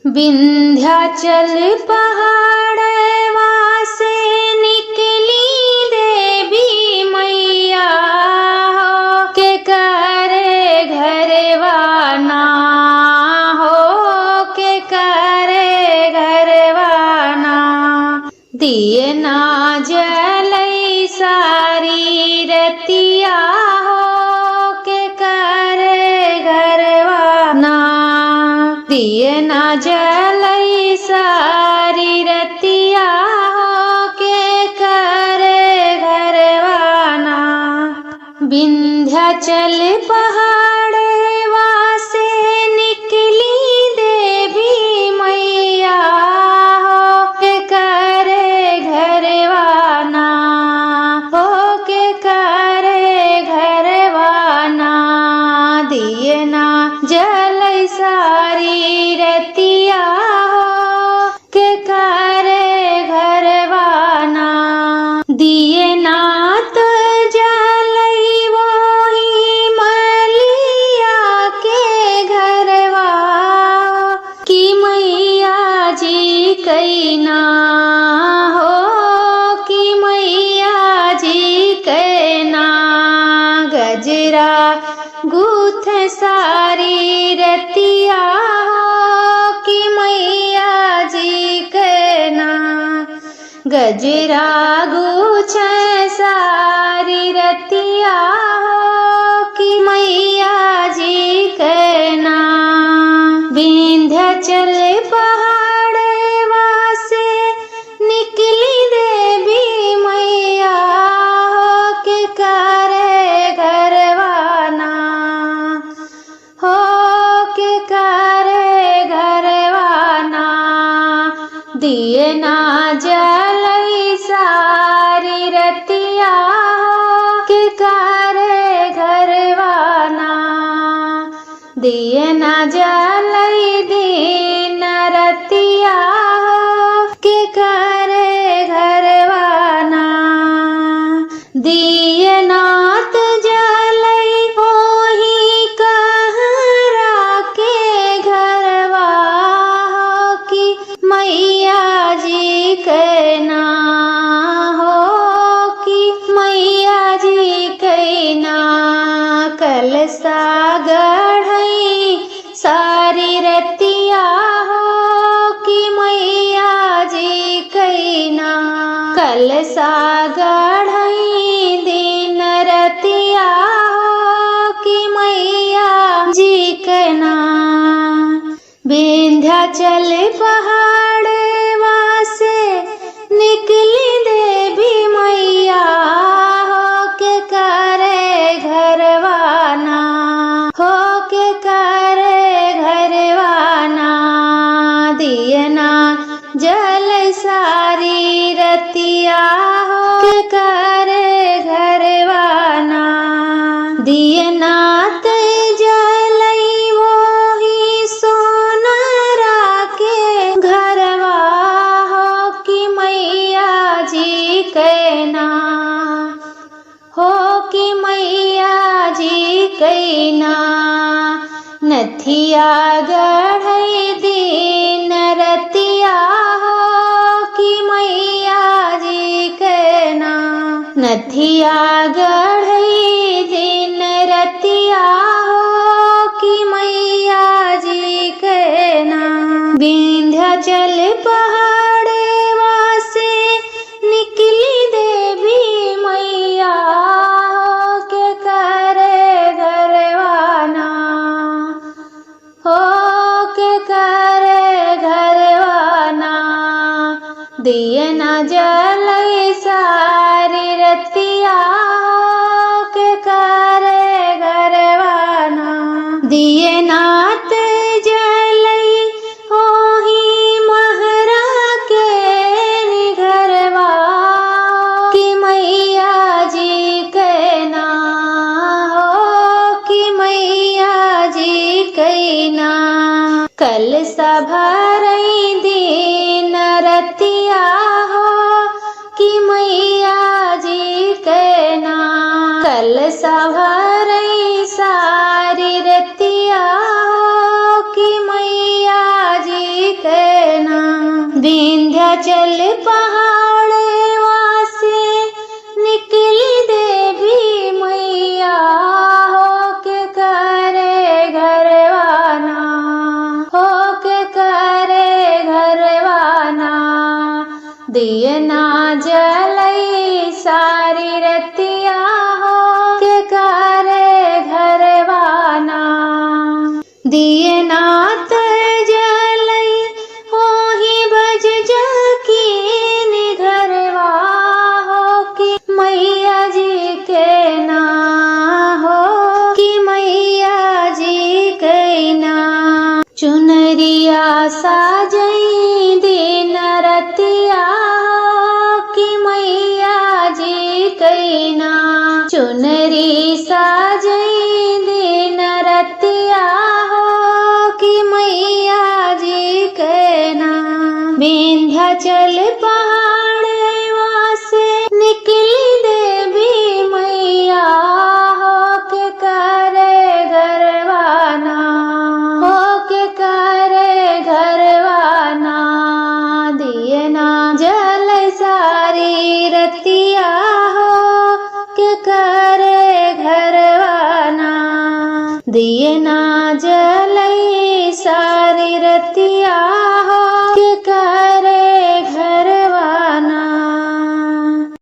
विंध्याचल पहाड़वा से निकली देवी मैया हो के करे घरवाना हो के करे घरवाना। दिए ना जलई सारी रतिया हो के करे घरवाना। दिए ना जलई सारी रतिया हो के करे घरवाना। विंध्याचल पहाड़वा से निकली देवी मैया हो के करे घरवाना हो के करे घरवाना। दिए ना जलई सारी रतिया हो के करे घरवाना। दिए ना तो जलई वही मलिया के घरवा कि मैया जी कैना हो कि मैया जी कैना। गजरा गूथ सारी रतिया हो कि मैया जी कैना। गजरा गूछ सारी रतिया हो कि मैया जी कैना। विंध्याचल पहाड़वा से निकली देवी मैया हो के करे घरवाना हो के करे घरवाना। दिए ना जलई सारी रतिया हो के करे घरवाना। दिए ना जलई दिन रतिया हो के करे घरवाना। दिए नात जलई होही कहरा के घरवा हो कि मैया जी कैना हो कि मैया जी कैना। कलसा गढ़ई सारी रतिया हो कि मैया जी कैना। कलसा गढ़ई दिन रतिया हो कि मैया जी कैना। विंध्याचल पहाड़वा से निकली देवी मैया हो के करे घरवाना हो के करे घरवाना। दिए ना जल सारी रतिया हो के करे घरवाना। दिए नात जलई वही सोनरा के घरवा हो कि मैया जी कैना हो कि मैया जी कैना। नथिया गढ़ई दिन रतिया हो कि मैया जी कैना। नथिया गढ़ई दिन रतिया हो कि मैया जी कैना। विंध्याचल पहाड़वा से निकली देवी मैया हो के करे घरवाना हो के करे घरवाना। दिए ना जलई सारी रतिया हो के करे घरवाना। दिए नात जलई होही महरा के घरवा कि मैया जी कैना हो कि मैया जी कैना। कलसा भरई दिन रतिया हो कि मैया जी कैना। कलसा भरई सारी रतिया हो कि मैया जी विंध्याचल पहाड़े वासे निकली देवी मैया होके करे घरवाना, होके करे घरवाना। दियना जलई सारी रतिया होके करे घरवाना। दियना त जलई होही बज जकीन घरवा हो कि मैया जी के ना हो कि मैया जी के ना। चुनरिया साजई दिन रतिया हो कि मैया जी के ना। चुनरी साजई दिन रतिया हो कि मैया जी के ना। विंध्याचल पहाड़े वासे निकली देवी मैया होके करे घरवाना, होके करे घरवाना। दियना जलई सारी रतिया हो के करे घरवाना। दियना जलई सारी रतिया